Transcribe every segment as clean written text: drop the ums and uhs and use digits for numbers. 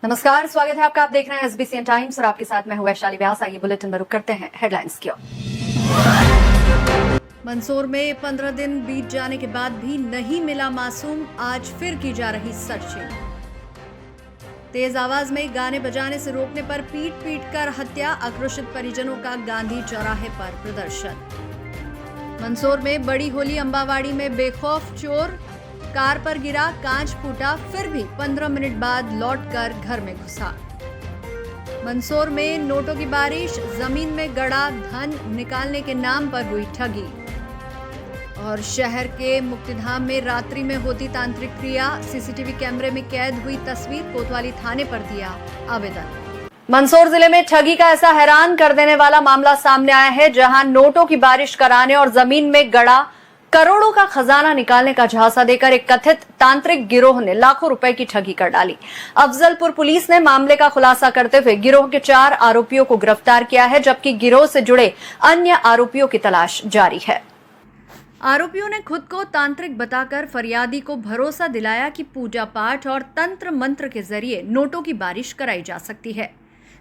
नमस्कार, स्वागत है आपका। आप देख रहे हैं एसबीसी टाइम्स और आपके साथ मैं हूं वैशाली व्यास। आइए बुलेटिन में रुक करते हैं हेडलाइंस की ओर। मंदसौर में 15 दिन बीत जाने के बाद भी नहीं मिला मासूम, आज फिर की जा रही सर्चिंग। तेज आवाज में गाने बजाने से रोकने पर पीट कर हत्या, आक्रोशित परिजनों का गांधी चौराहे पर प्रदर्शन। मंदसौर में बड़ी होली अंबावाड़ी में बेखौफ चोर, कार पर गिरा, कांच फूटा, फिर भी 15 मिनट बाद लौटकर घर में घुसा। मंदसौर में नोटों की बारिश, जमीन में गड़ा धन निकालने के नाम पर हुई ठगी। और शहर के मुक्तिधाम में रात्रि में होती तांत्रिक क्रिया, सीसीटीवी कैमरे में कैद हुई तस्वीर, कोतवाली थाने पर दिया आवेदन। मंदसौर जिले में ठगी का ऐसा हैरान कर देने वाला मामला सामने आया है, जहां नोटों की बारिश कराने और जमीन में गड़ा करोड़ों का खजाना निकालने का झांसा देकर एक कथित तांत्रिक गिरोह ने लाखों रुपए की ठगी कर डाली। अफजलपुर पुलिस ने मामले का खुलासा करते हुए गिरोह के 4 आरोपियों को गिरफ्तार किया है, जबकि गिरोह से जुड़े अन्य आरोपियों की तलाश जारी है। आरोपियों ने खुद को तांत्रिक बताकर फरियादी को भरोसा दिलाया कि पूजा पाठ और तंत्र मंत्र के जरिए नोटों की बारिश कराई जा सकती है,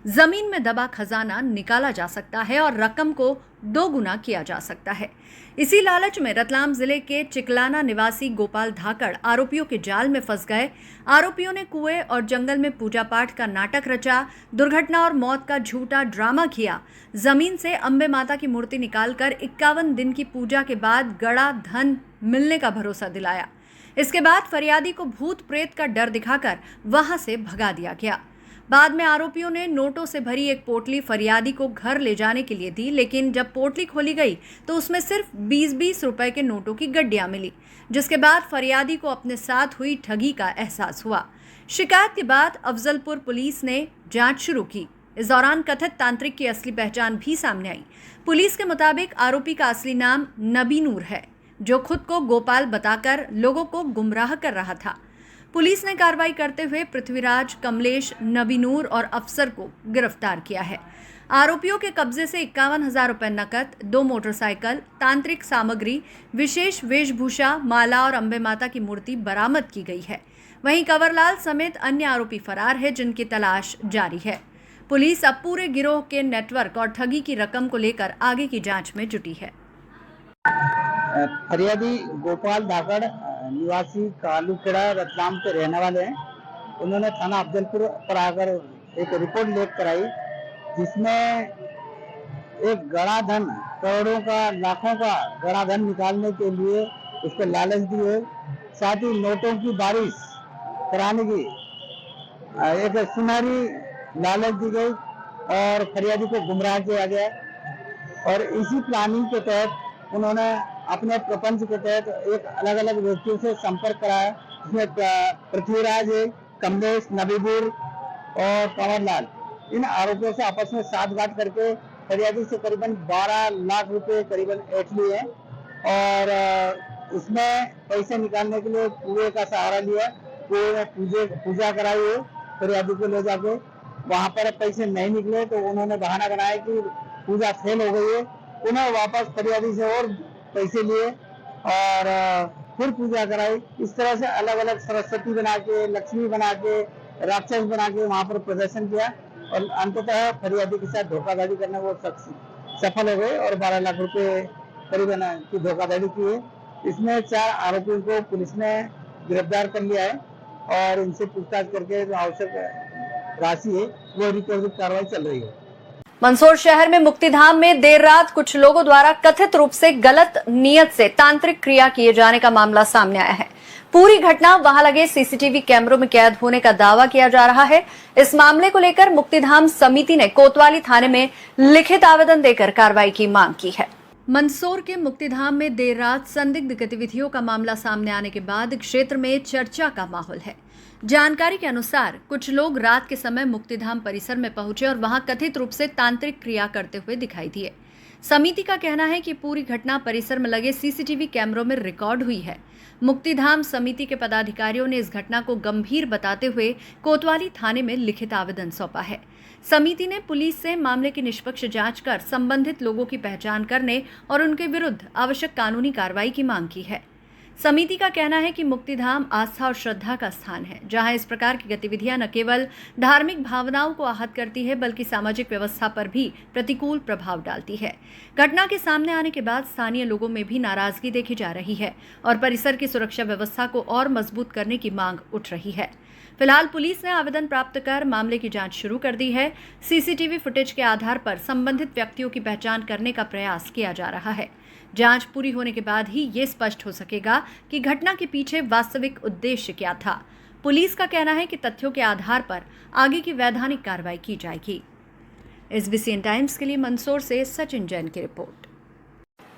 जमीन में दबा खजाना निकाला जा सकता है और रकम को 2 गुना किया जा सकता है। इसी लालच में रतलाम जिले के चिकलाना निवासी गोपाल धाकड़ आरोपियों के जाल में फंस गए। आरोपियों ने कुएं और जंगल में पूजा पाठ का नाटक रचा, दुर्घटना और मौत का झूठा ड्रामा किया, जमीन से अंबे माता की मूर्ति निकालकर 51 दिन की पूजा के बाद गड़ा धन मिलने का भरोसा दिलाया। इसके बाद फरियादी को भूत प्रेत का डर दिखाकर वहां से भगा दिया गया। बाद में आरोपियों ने नोटों से भरी एक पोटली फरियादी को घर ले जाने के लिए दी, लेकिन जब पोटली खोली गई तो उसमें सिर्फ 20-20 रुपए के नोटों की गड्डियां मिली, जिसके बाद फरियादी को अपने साथ हुई ठगी का एहसास हुआ। शिकायत के बाद अफजलपुर पुलिस ने जांच शुरू की। इस दौरान कथित तांत्रिक की असली पहचान भी सामने आई। पुलिस के मुताबिक आरोपी का असली नाम नबी नूर है, जो खुद को गोपाल बताकर लोगों को गुमराह कर रहा था। पुलिस ने कार्रवाई करते हुए पृथ्वीराज, कमलेश, नबी नूर और अफसर को गिरफ्तार किया है। आरोपियों के कब्जे से 51,000 रुपए नकद, 2 मोटरसाइकिल, तांत्रिक सामग्री, विशेष वेशभूषा, माला और अंबे माता की मूर्ति बरामद की गई है। वहीं कंवरलाल समेत अन्य आरोपी फरार है, जिनकी तलाश जारी है। पुलिस अब पूरे गिरोह के नेटवर्क और ठगी की रकम को लेकर आगे की जांच में जुटी है। फरियादी गोपाल धाकड़ निवासी कालूखेड़ा रतलाम के रहने वाले हैं। उन्होंने थाना अफजलपुर पर आकर एक रिपोर्ट लेकर आई, जिसमें एक गड़ा धन, करोड़ों का, लाखों का गड़ा धन निकालने के लिए उसको लालच दिए, साथ ही नोटों की बारिश कराने की एक सुनहरी लालच दी गई और फरियादी को गुमराह किया गया। और इसी प्लानिंग के तहत उन्होंने अपने प्रपंच के तहत एक अलग अलग व्यक्तियों से संपर्क कराया, जिसमें पृथ्वीराज, कमलेश, नबीपुर और कंवरलाल, इन आरोपियों से आपस में साठगांठ करके फरियादी से करीबन 12 लाख रुपए करीबन ऐंठ लिए और उसमें पैसे निकालने के लिए कुएं का सहारा लिया। कुएं में पूजा कराई है, फरियादी को ले जाके वहां पर पैसे नहीं निकले तो उन्होंने बहाना बनाया कि पूजा फेल हो गई है। उन्हें वापस फरियादी से और पैसे लिए और फिर पूजा कराई। इस तरह से अलग अलग सरस्वती बना के, लक्ष्मी बना के, राक्षस बना के वहां पर प्रदर्शन किया और अंततः फरियादी के साथ धोखाधड़ी करने वो सफल हो गए और 12 लाख रुपए करीबन की धोखाधड़ी की है। इसमें 4 आरोपियों को पुलिस ने गिरफ्तार कर लिया है और इनसे पूछताछ करके जो आवश्यक राशि है वो रिकवरी कार्रवाई चल रही है। मंदसौर शहर में मुक्तिधाम में देर रात कुछ लोगों द्वारा कथित रूप से गलत नियत से तांत्रिक क्रिया किए जाने का मामला सामने आया है। पूरी घटना वहां लगे सीसीटीवी कैमरों में कैद होने का दावा किया जा रहा है। इस मामले को लेकर मुक्तिधाम समिति ने कोतवाली थाने में लिखित आवेदन देकर कार्रवाई की मांग की है। मंदसौर के मुक्तिधाम में देर रात संदिग्ध गतिविधियों का मामला सामने आने के बाद क्षेत्र में चर्चा का माहौल है। जानकारी के अनुसार कुछ लोग रात के समय मुक्तिधाम परिसर में पहुंचे और वहां कथित रूप से तांत्रिक क्रिया करते हुए दिखाई दिए। समिति का कहना है कि पूरी घटना परिसर में लगे सीसीटीवी कैमरों में रिकॉर्ड हुई है। मुक्तिधाम समिति के पदाधिकारियों ने इस घटना को गंभीर बताते हुए कोतवाली थाने में लिखित आवेदन सौंपा है। समिति ने पुलिस से मामले की निष्पक्ष जांच कर संबंधित लोगों की पहचान करने और उनके विरुद्ध आवश्यक कानूनी कार्रवाई की मांग की है। समिति का कहना है कि मुक्तिधाम आस्था और श्रद्धा का स्थान है, जहां इस प्रकार की गतिविधियां न केवल धार्मिक भावनाओं को आहत करती है बल्कि सामाजिक व्यवस्था पर भी प्रतिकूल प्रभाव डालती है। घटना के सामने आने के बाद स्थानीय लोगों में भी नाराजगी देखी जा रही है और परिसर की सुरक्षा व्यवस्था को और मजबूत करने की मांग उठ रही है। फिलहाल पुलिस ने आवेदन प्राप्त कर मामले की जांच शुरू कर दी है। सीसीटीवी फुटेज के आधार पर संबंधित व्यक्तियों की पहचान करने का प्रयास किया जा रहा है। जांच पूरी होने के बाद ही ये स्पष्ट हो सकेगा कि घटना के पीछे वास्तविक उद्देश्य क्या था। पुलिस का कहना है कि तथ्यों के आधार पर आगे की वैधानिक कार्रवाई की जाएगी। SBCN टाइम्स के लिए मंदसौर से सचिन जैन की रिपोर्ट।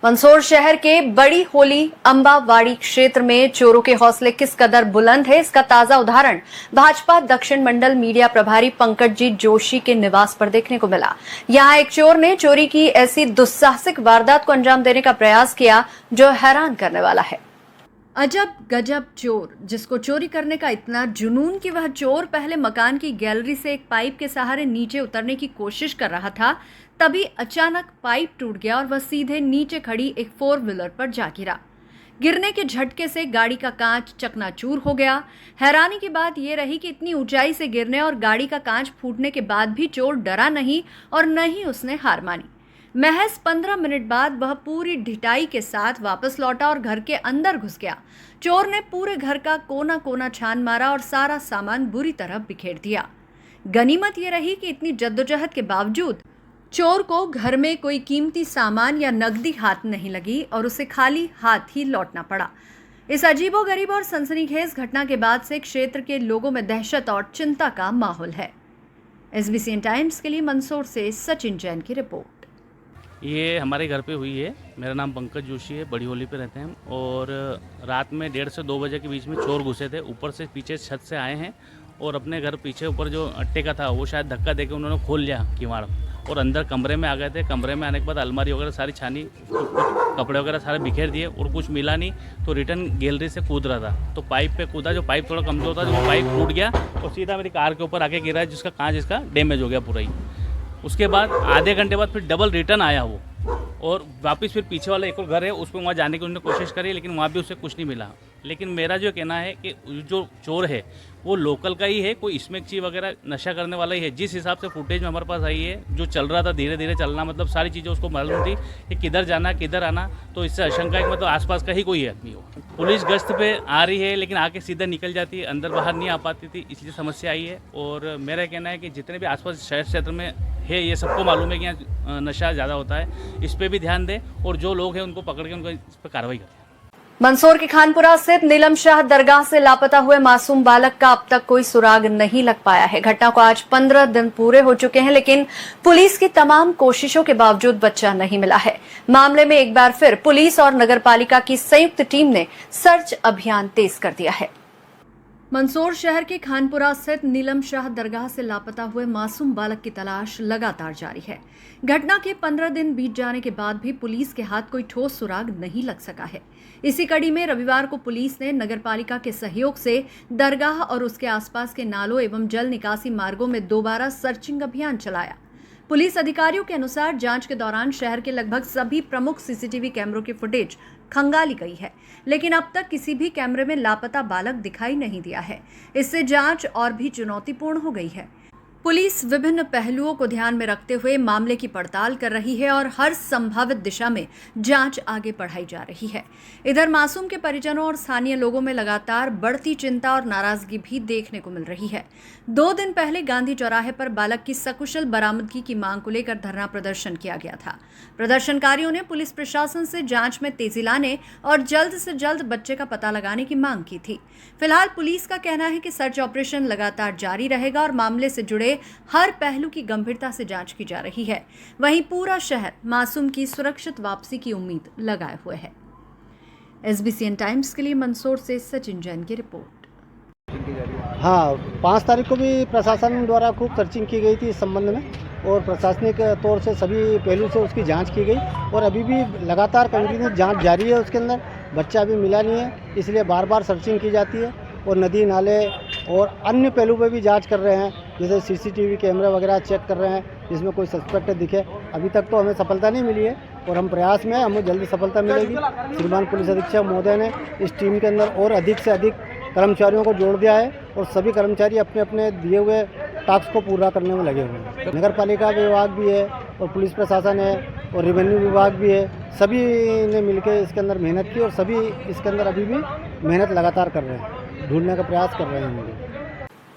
मंदसौर शहर के बड़ी होली अंबावाड़ी क्षेत्र में चोरों के हौसले किस कदर बुलंद है, इसका ताजा उदाहरण भाजपा दक्षिण मंडल मीडिया प्रभारी पंकजजीत जोशी के निवास पर देखने को मिला। यहां एक चोर ने चोरी की ऐसी दुस्साहसिक वारदात को अंजाम देने का प्रयास किया जो हैरान करने वाला है। अजब गजब चोर, जिसको चोरी करने का इतना जुनून कि वह चोर पहले मकान की गैलरी से एक पाइप के सहारे नीचे उतरने की कोशिश कर रहा था, तभी अचानक पाइप टूट गया और वह सीधे नीचे खड़ी एक 4 व्हीलर पर जा गिरा। गिरने के झटके से गाड़ी का कांच चकनाचूर हो गया। हैरानी की बात यह रही कि इतनी ऊंचाई से गिरने और गाड़ी का कांच फूटने के बाद भी चोर डरा नहीं और न ही उसने हार मानी। महज 15 मिनट बाद वह पूरी ढिठाई के साथ वापस लौटा और घर के अंदर घुस गया। चोर ने पूरे घर का कोना कोना छान मारा और सारा सामान बुरी तरह बिखेर दिया। गनीमत यह रही कि इतनी जद्दोजहद के बावजूद चोर को घर में कोई कीमती सामान या नकदी हाथ नहीं लगी और उसे खाली हाथ ही लौटना पड़ा। इस अजीबोगरीब और सनसनीखेज घटना के बाद से क्षेत्र के लोगों में दहशत और चिंता का माहौल है। SBCN टाइम्स के लिए मंदसौर से सचिन जैन की रिपोर्ट। ये हमारे घर पे हुई है। मेरा नाम पंकज जोशी है, बड़ी होली पे रहते हैं। और रात में 1:30 से 2 बजे के बीच में चोर घुसे थे। ऊपर से पीछे छत से आए हैं और अपने घर पीछे ऊपर जो अट्टे का था वो शायद धक्का देके उन्होंने खोल लिया किवाड़ और अंदर कमरे में आ गए थे। कमरे में आने के बाद अलमारी वगैरह सारी छानी, कपड़े वगैरह सारे बिखेर दिए और कुछ मिला नहीं तो रिटर्न गैलरी से कूद रहा था तो पाइप पे कूदा। जो पाइप थोड़ा कमज़ोर था, जो वो पाइप टूट गया और सीधा मेरी कार के ऊपर आके गिरा, जिसका कांच इसका डैमेज हो गया पूरा ही। उसके बाद आधे घंटे बाद फिर डबल रिटर्न आया वो और वापस फिर पीछे वाला एक और घर है उस पर वहाँ जाने की उन्होंने कोशिश करी, लेकिन वहाँ भी उसे कुछ नहीं मिला। लेकिन मेरा जो कहना है कि जो चोर है वो लोकल का ही है, कोई इसमें चीज वगैरह नशा करने वाला ही है। जिस हिसाब से फुटेज में हमारे पास आई है, जो चल रहा था धीरे धीरे चलना, मतलब सारी चीज़ें उसको मालूम थी कि किधर जाना किधर आना, तो इससे आशंका है कि मतलब आसपास का ही कोई आदमी हो। पुलिस गश्त पे आ रही है लेकिन आके सीधा निकल जाती है, अंदर बाहर नहीं आ पाती थी, इसलिए समस्या आई है। और मेरा कहना है कि जितने भी आसपास शहर क्षेत्र में है, ये सबको मालूम है कि यहाँ नशा ज़्यादा होता है, इस पर भी ध्यान दें और जो लोग हैं उनको पकड़ के उनको इस पर कार्रवाई करें। मंदसौर के खानपुरा स्थित नीलम शाह दरगाह से लापता हुए मासूम बालक का अब तक कोई सुराग नहीं लग पाया है। घटना को आज 15 दिन पूरे हो चुके हैं, लेकिन पुलिस की तमाम कोशिशों के बावजूद बच्चा नहीं मिला है। मामले में एक बार फिर पुलिस और नगरपालिका की संयुक्त टीम ने सर्च अभियान तेज कर दिया है। मंदसौर शहर के खानपुरा स्थित नीलम शाह दरगाह से लापता हुए मासूम बालक की तलाश लगातार जारी है। घटना के 15 दिन बीत जाने के बाद भी पुलिस के हाथ कोई ठोस सुराग नहीं लग सका है। इसी कड़ी में रविवार को पुलिस ने नगरपालिका के सहयोग से दरगाह और उसके आसपास के नालों एवं जल निकासी मार्गों में दोबारा सर्चिंग अभियान चलाया। पुलिस अधिकारियों के अनुसार जांच के दौरान शहर के लगभग सभी प्रमुख सीसीटीवी कैमरों की फुटेज खंगाली गई है, लेकिन अब तक किसी भी कैमरे में लापता बालक दिखाई नहीं दिया है। इससे जांच और भी चुनौतीपूर्ण हो गई है। पुलिस विभिन्न पहलुओं को ध्यान में रखते हुए मामले की पड़ताल कर रही है और हर संभावित दिशा में जांच आगे बढ़ाई जा रही है। इधर मासूम के परिजनों और स्थानीय लोगों में लगातार बढ़ती चिंता और नाराजगी भी देखने को मिल रही है। 2 दिन पहले गांधी चौराहे पर बालक की सकुशल बरामदगी की मांग को लेकर धरना प्रदर्शन किया गया था। प्रदर्शनकारियों ने पुलिस प्रशासन से जांच में तेजी लाने और जल्द से जल्द बच्चे का पता लगाने की मांग की थी। फिलहाल पुलिस का कहना है कि सर्च ऑपरेशन लगातार जारी रहेगा और मामले से जुड़े हर पहलू की गंभीरता से जांच की जा रही है। वहीं पूरा शहर मासूम की सुरक्षित वापसी की उम्मीद लगाए हुए है। SBCN टाइम्स के लिए मंदसौर से सचिन जैन की रिपोर्ट। हाँ, 5 तारीख को भी प्रशासन द्वारा खूब सर्चिंग की गई थी इस संबंध में और प्रशासनिक तौर से सभी पहलू से उसकी जांच की गई और अभी भी लगातार कंटिन्यू जांच जारी है। उसके अंदर बच्चा अभी मिला नहीं है, इसलिए बार बार सर्चिंग की जाती है और नदी नाले और अन्य पहलू पे भी जांच कर रहे हैं, जैसे सीसीटीवी कैमरा वगैरह चेक कर रहे हैं जिसमें कोई सस्पेक्ट दिखे। अभी तक तो हमें सफलता नहीं मिली है और हम प्रयास में हमें जल्दी सफलता मिलेगी। श्रीमान पुलिस अधीक्षक महोदय ने इस टीम के अंदर और अधिक से अधिक कर्मचारियों को जोड़ दिया है और सभी कर्मचारी अपने अपने दिए हुए टास्क को पूरा करने में लगे हुए हैं। नगर पालिका विभाग भी है और पुलिस प्रशासन है और रेवेन्यू विभाग भी है, सभी ने मिलकर इसके अंदर मेहनत की और सभी इसके अंदर अभी भी मेहनत लगातार कर रहे हैं, ढूंढने का प्रयास कर रहे हैं हम लोग।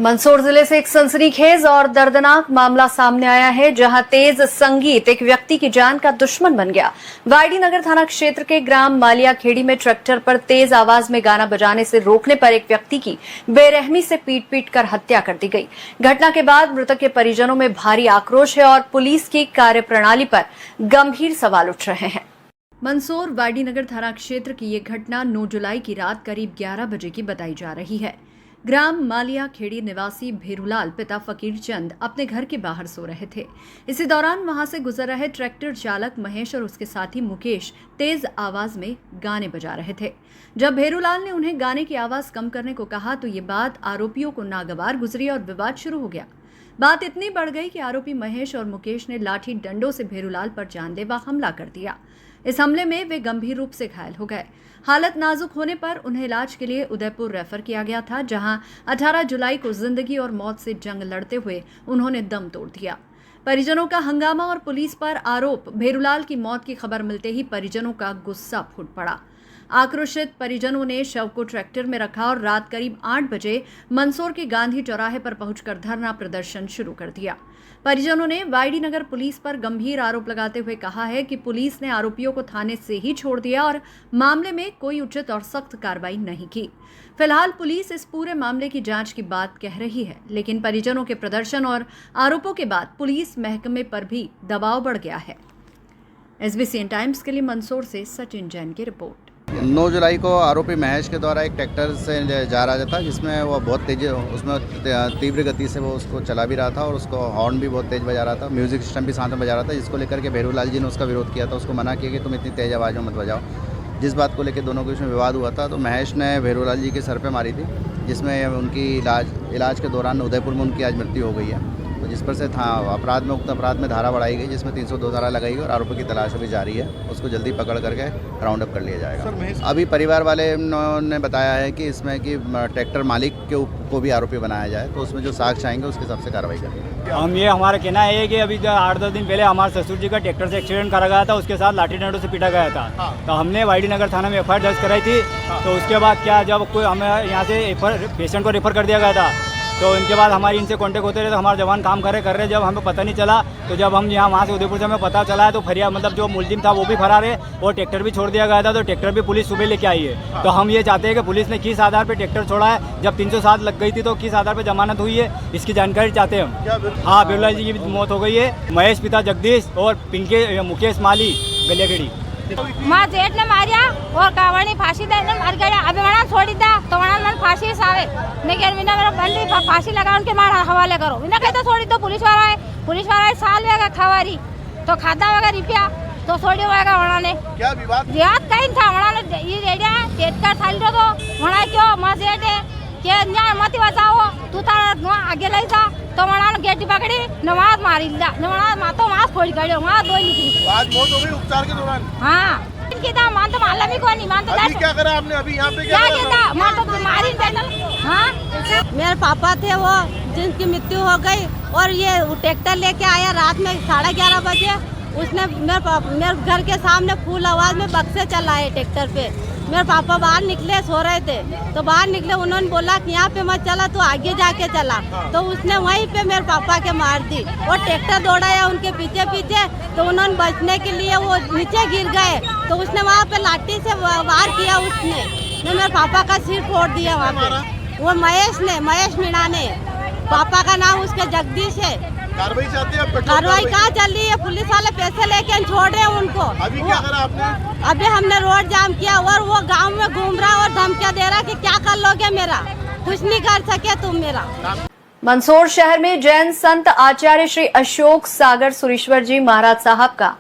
मंदसौर जिले से एक सनसनीखेज और दर्दनाक मामला सामने आया है, जहां तेज संगीत एक व्यक्ति की जान का दुश्मन बन गया। वायडी नगर थाना क्षेत्र के ग्राम मालिया खेड़ी में ट्रैक्टर पर तेज आवाज में गाना बजाने से रोकने पर एक व्यक्ति की बेरहमी से पीट कर हत्या कर दी गई। घटना के बाद मृतक के परिजनों में भारी आक्रोश है और पुलिस की कार्यप्रणाली पर गंभीर सवाल उठ रहे हैं। मंदसौर वायडी नगर थाना क्षेत्र की ये घटना 9 जुलाई की रात करीब 11 बजे की बताई जा रही है। ग्राम मालिया खेड़ी निवासी भेरूलाल पिता फकीर चंद अपने घर के बाहर सो रहे थे। इसी दौरान वहां से गुजर रहे ट्रैक्टर चालक महेश और उसके साथी मुकेश तेज आवाज में गाने बजा रहे थे। जब भेरूलाल ने उन्हें गाने की आवाज कम करने को कहा तो ये बात आरोपियों को नागवार गुजरी और विवाद शुरू हो गया। बात इतनी बढ़ गई कि आरोपी महेश और मुकेश ने लाठी डंडों से भेरूलाल पर जानलेवा हमला कर दिया। इस हमले में वे गंभीर रूप से घायल हो गए। हालत नाजुक होने पर उन्हें इलाज के लिए उदयपुर रेफर किया गया था, जहां 18 जुलाई को जिंदगी और मौत से जंग लड़ते हुए उन्होंने दम तोड़ दिया। परिजनों का हंगामा और पुलिस पर आरोप। भेरूलाल की मौत की खबर मिलते ही परिजनों का गुस्सा फूट पड़ा। आक्रोशित परिजनों ने शव को ट्रैक्टर में रखा और रात करीब 8 बजे मंदसौर के गांधी चौराहे पर पहुंचकर धरना प्रदर्शन शुरू कर दिया। परिजनों ने वायडी नगर पुलिस पर गंभीर आरोप लगाते हुए कहा है कि पुलिस ने आरोपियों को थाने से ही छोड़ दिया और मामले में कोई उचित और सख्त कार्रवाई नहीं की। फिलहाल पुलिस इस पूरे मामले की जांच की बात कह रही है, लेकिन परिजनों के प्रदर्शन और आरोपों के बाद पुलिस महकमे पर भी दबाव बढ़ गया है। SBCN टाइम्स के लिए मंदसौर से सचिन जैन की रिपोर्ट। 9 जुलाई को आरोपी महेश के द्वारा एक ट्रैक्टर से जा रहा था, जिसमें वो बहुत तेज उसमें तीव्र गति से वो उसको चला भी रहा था और उसको हॉर्न भी बहुत तेज बजा रहा था, म्यूज़िक सिस्टम भी साथ में बजा रहा था, जिसको लेकर के भेरूलाल जी ने उसका विरोध किया था। उसको मना किया कि तुम इतनी तेज़ आवाज़ में मत बजाओ। जिस बात को लेकर दोनों के उसमें विवाद हुआ था, तो महेश ने भेरूलाल जी के सर पर मारी थी, जिसमें उनकी इलाज के दौरान उदयपुर में उनकी आज मृत्यु हो गई है। तो जिस पर से अपराध में उक्त अपराध में धारा बढ़ाई गई, जिसमें 302 धारा लगाई गई और आरोपी की तलाश अभी जारी है। उसको जल्दी पकड़ करके राउंड अप कर लिया जाएगा। अभी परिवार वाले ने बताया है कि इसमें कि ट्रैक्टर मालिक को भी आरोपी बनाया जाए, तो उसमें जो साक्ष्य आएंगे उसके हिसाब से कार्रवाई करेंगे। हम ये हमारा कहना है कि अभी 8-10 दिन पहले हमारे ससुर जी का ट्रैक्टर से एक्सीडेंट करा गया था, उसके साथ लाठी डंडों से पीटा गया था। तो हमने वायडी नगर थाना में FIR दर्ज कराई थी। तो उसके बाद क्या, जब कोई हमें यहाँ से पेशेंट को रेफर कर दिया गया था, तो इनके बाद हमारी इनसे कांटेक्ट होते रहे। तो हमारे जवान काम कर रहे जब हमें पता नहीं चला, तो जब हम यहाँ वहाँ से उदयपुर से हमें पता चला है, तो फरियाद मतलब जो मुलजिम था वो भी फरार है और ट्रैक्टर भी छोड़ दिया गया था। तो ट्रैक्टर भी पुलिस सुबह लेके आई है। तो हम ये चाहते हैं कि पुलिस ने किस आधार पर ट्रैक्टर छोड़ा है, जब 307 लग गई थी तो किस आधार पर जमानत हुई है, इसकी जानकारी चाहते हैं हम। हाँ, भेरूलाल जी की भी मौत हो गई है। महेश पिता जगदीश और मुकेश माली गलियाखेड़ी माँ जेठ ने मारिया और कावड़ी फांसी देने मार गया। अभी वहाँ छोड़ी था तो वहाँ मन फांसी सावे नहीं कि बिना मेरा बंदी फांसी लगा उनके मार हवाले करो। बिना कहते छोड़ी तो पुलिस वाला है साल वेगा खावारी तो खाता वेगा रिपिया तो छोड़ी वेगा वहाँ ने क्या विवाद कहीं था। वहाँ ने ये रेडिया तेज कर थाली तो वहाँ क्यों माँ जेठ है कि न्याय मत बचाओ तू तारा आगे लाई था तो वहाँ गेटी पकड़ी नमाज मारी नमाज मातो मास फोड़ी गई वहाँ दो निकली। आज मौत हो गई उपचार के दौरान। हाँ इनकी था मान तो माला भी कोई नहीं मान तो अभी क्या करा आपने अभी यहाँ पे क्या था मान तो मारी हाँ। मेरे पापा थे वो जिनकी मृत्यु हो गई और ये ट्रैक्टर लेके आया रात में 11:30 बजे। उसने मेरे घर के सामने फुल आवाज में बक्से चलाए ट्रैक्टर पे। मेरे पापा बाहर निकले, सो रहे थे, तो बाहर निकले, उन्होंने बोला कि यहाँ पे मत चला तो आगे जाके चला। तो उसने वहीं पे मेरे पापा के मार दी और ट्रैक्टर दौड़ाया उनके पीछे पीछे। तो उन्होंने बचने के लिए वो नीचे गिर गए, तो उसने वहाँ पे लाठी से वार किया। उसने मेरे पापा का सिर फोड़ दिया वहाँ पे। वो महेश मीणा ने, पापा का नाम उसके जगदीश है। कार्रवाई चाहते हैं? कार्रवाई कहाँ चल रही है? पुलिस वाले पैसे लेके छोड़ रहे हैं उनको। अभी क्या करा आपने? अभी हमने रोड जाम किया और वो गांव में घूम रहा और धमकियां दे रहा कि क्या कर लोगे मेरा, कुछ नहीं कर सके तुम मेरा। मंदसौर शहर में जैन संत आचार्य श्री अशोक सागर सुरेश्वर जी महाराज साहब का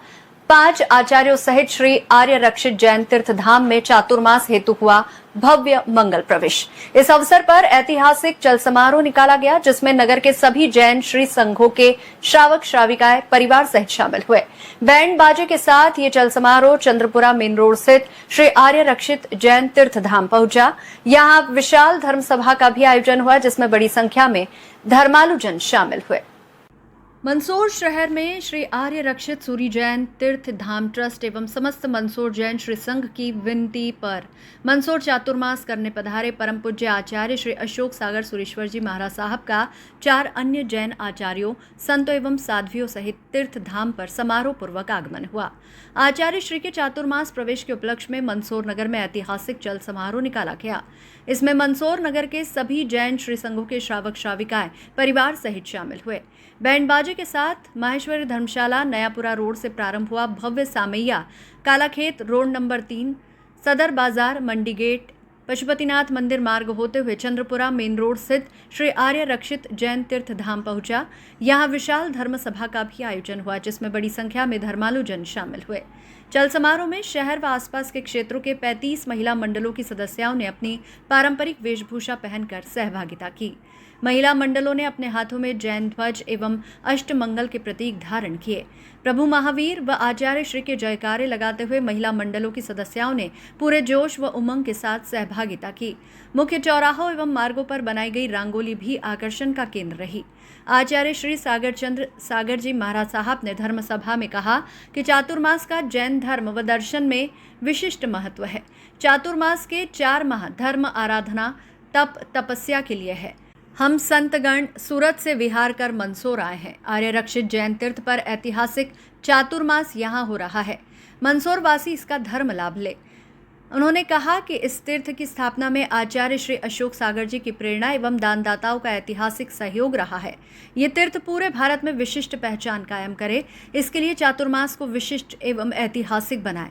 5 आचार्यों सहित श्री आर्य रक्षित जैन तीर्थ धाम में चातुर्मास हेतु हुआ भव्य मंगल प्रवेश। इस अवसर पर ऐतिहासिक चल समारोह निकाला गया, जिसमें नगर के सभी जैन श्री संघों के श्रावक श्राविकाएं परिवार सहित शामिल हुए। बैंड बाजे के साथ ये चल समारोह चंद्रपुरा मेन रोड स्थित श्री आर्य रक्षित जैन तीर्थ धाम पहुंचा। यहां विशाल धर्म सभा का भी आयोजन हुआ, जिसमें बड़ी संख्या में धर्मालु जन शामिल हुए। मंदसौर शहर में श्री आर्य रक्षित सूरी जैन तीर्थ धाम ट्रस्ट एवं समस्त मंदसौर जैन श्री संघ की विनती पर मंदसौर चातुर्मास करने पधारे परम पूज्य आचार्य श्री अशोक सागर सुरेश्वर जी महाराज साहब का 4 अन्य जैन आचार्यों, संतों एवं साध्वियों सहित तीर्थ धाम पर समारोह पूर्वक आगमन हुआ। आचार्य श्री के चातुर्मास प्रवेश के उपलक्ष्य में मंदसौर नगर में ऐतिहासिक चल समारोह निकाला गया। इसमें मंदसौर नगर के सभी जैन श्री संघों के श्रावक श्राविकाएं परिवार सहित शामिल हुए। बैंड बाजे के साथ माहेश्वरी धर्मशाला नयापुरा रोड से प्रारंभ हुआ भव्य सामैया कालाखेत रोड नंबर 3 सदर बाजार मंडी गेट पशुपतिनाथ मंदिर मार्ग होते हुए चंद्रपुरा मेन रोड स्थित श्री आर्य रक्षित जैन तीर्थ धाम पहुंचा। यहां विशाल धर्म सभा का भी आयोजन हुआ, जिसमें बड़ी संख्या में धर्मालु जन शामिल हुए। चल समारोह में शहर व आसपास के क्षेत्रों के 35 महिला मंडलों की सदस्याओं ने अपनी पारंपरिक वेशभूषा पहनकर सहभागिता की। महिला मंडलों ने अपने हाथों में जैन ध्वज एवं अष्टमंगल के प्रतीक धारण किए। प्रभु महावीर व आचार्य श्री के जयकारे लगाते हुए महिला मंडलों की सदस्याओं ने पूरे जोश व उमंग के साथ सहभागिता की। मुख्य चौराहों एवं मार्गों पर बनाई गई रंगोली भी आकर्षण का केंद्र रही। आचार्य श्री सागरचंद्र सागर जी महाराज साहब ने धर्म सभा में कहा कि चातुर्मास का जैन धर्म व दर्शन में विशिष्ट महत्व है। चातुर्मास के 4 माह धर्म आराधना तप तपस्या के लिए है। हम संतगण सूरत से विहार कर मंदसौर आए हैं। आर्य रक्षित जैन तीर्थ पर ऐतिहासिक चातुर्मास यहाँ हो रहा है। मंदसौर वासी इसका धर्म लाभ ले। उन्होंने कहा कि इस तीर्थ की स्थापना में आचार्य श्री अशोक सागर जी की प्रेरणा एवं दानदाताओं का ऐतिहासिक सहयोग रहा है। ये तीर्थ पूरे भारत में विशिष्ट पहचान कायम करे, इसके लिए चातुर्मास को विशिष्ट एवं ऐतिहासिक बनाए।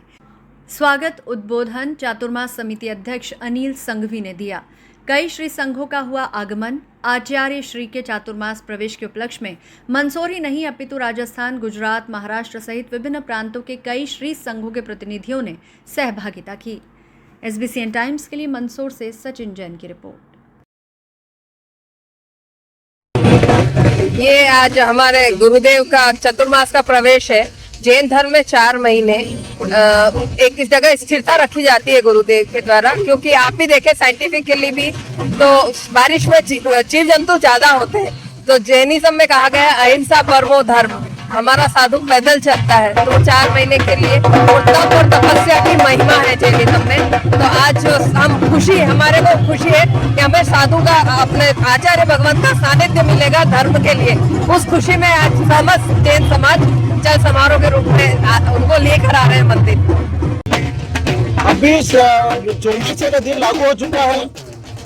स्वागत उद्बोधन चातुर्मास समिति अध्यक्ष अनिल संघवी ने दिया। कई श्री संघों का हुआ आगमन। आचार्य श्री के चातुर्मास प्रवेश के उपलक्ष्य में मंदसौर ही नहीं अपितु राजस्थान, गुजरात, महाराष्ट्र सहित विभिन्न प्रांतों के कई श्री संघों के प्रतिनिधियों ने सहभागिता की। SBCN टाइम्स के लिए मंदसौर से सचिन जैन की रिपोर्ट। ये आज हमारे गुरुदेव का चतुर्मास का प्रवेश है। जैन धर्म में 4 महीने एक इस जगह स्थिरता रखी जाती है गुरुदेव के द्वारा, क्योंकि आप भी देखें साइंटिफिकली भी तो बारिश में जीव जंतु ज्यादा होते हैं। तो जैनिज्म में कहा गया है अहिंसा परमो धर्म। हमारा साधु पैदल चलता है, तो 4 महीने के लिए और तप और तपस्या की महिमा है जैनिज्म में। तो आज हम हमारे को खुशी है कि हमें साधु का अपने आचार्य भगवान का सानिध्य मिलेगा धर्म के लिए। उस खुशी में आज समस्त जैन समाज चल समारोह के रूप में उनको लेकर आ रहे हैं मंदिर। अभी 24 का दिन लागू हो चुका है।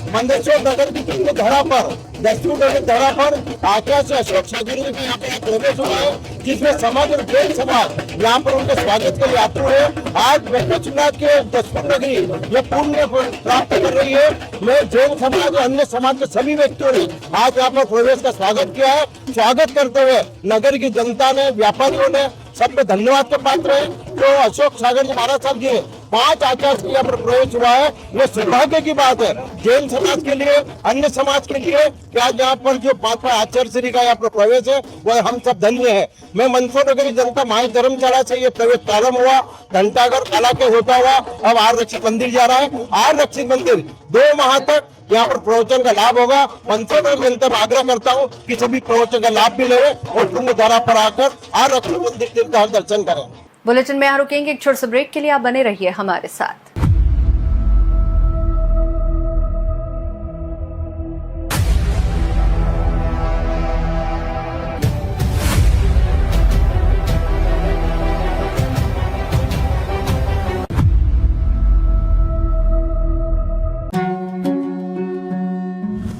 मंदसौर नगर की धरा पर, दस्तूर नगर धरा पर आचार्य अशोक सागर जी का यहाँ पे प्रवेश हुआ है, जिसमें समाज और जैन समाज यहाँ पर उनके स्वागत के लिए आतुर है। आज बृहस्पतिनाथ के दस्तूर नगरी ये पुण्य प्राप्त कर रही है। मैं जैन समाज और अन्य समाज के सभी व्यक्तियों ने आज यहाँ पर प्रवेश का स्वागत किया है। स्वागत करते हुए नगर की जनता ने, व्यापारियों ने सब धन्यवाद के पात्र है। तो अशोक सागर जी महाराज साहब जी 5 आचार्य के यहाँ पर प्रवेश हुआ है, ये सौभाग्य की बात है जैन समाज के लिए, अन्य समाज के लिए कि आज यहाँ पर जो 5 आचार्य श्री का यहाँ पर प्रवेश है वह हम सब धन्य है। मैं मंदसौर नगर की जनता माई धर्मशाला से ये प्रवेश प्रारंभ हुआ, घंटाघर कला के होता हुआ अब आर रक्षित मंदिर जा रहा है। आर रक्षित मंदिर 2 माह तक यहाँ पर प्रवचन का लाभ होगा। मंदसौर नगर जनता में आग्रह करता हूँ कि सभी प्रवचन का लाभ भी ले और तुंग धारा पर आकर आर रक्षित मंदिर तीर्थ का दर्शन करें। बुलेटिन में यहाँ रुकेंगे एक छोटे से ब्रेक के लिए। आप बने रहिए हमारे साथ।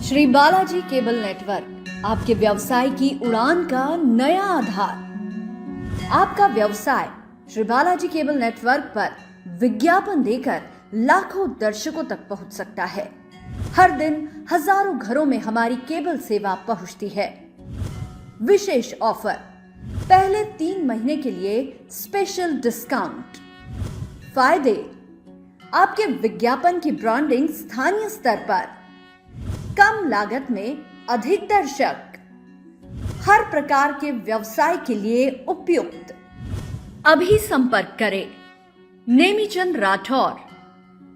श्री बालाजी केबल नेटवर्क आपके व्यवसाय की उड़ान का नया आधार। आपका व्यवसाय श्री बालाजी केबल नेटवर्क पर विज्ञापन देकर लाखों दर्शकों तक पहुंच सकता है। हर दिन हजारों घरों में हमारी केबल सेवा पहुंचती है। विशेष ऑफर, पहले 3 महीने के लिए स्पेशल डिस्काउंट। फायदे: आपके विज्ञापन की ब्रांडिंग स्थानीय स्तर पर, कम लागत में अधिक दर्शक, हर प्रकार के व्यवसाय के लिए उपयुक्त। अभी संपर्क करें नेमीचंद राठौर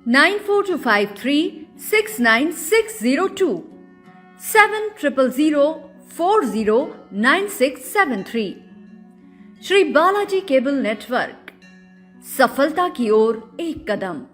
9425369602 7000409673। श्री बालाजी केबल नेटवर्क, सफलता की ओर एक कदम।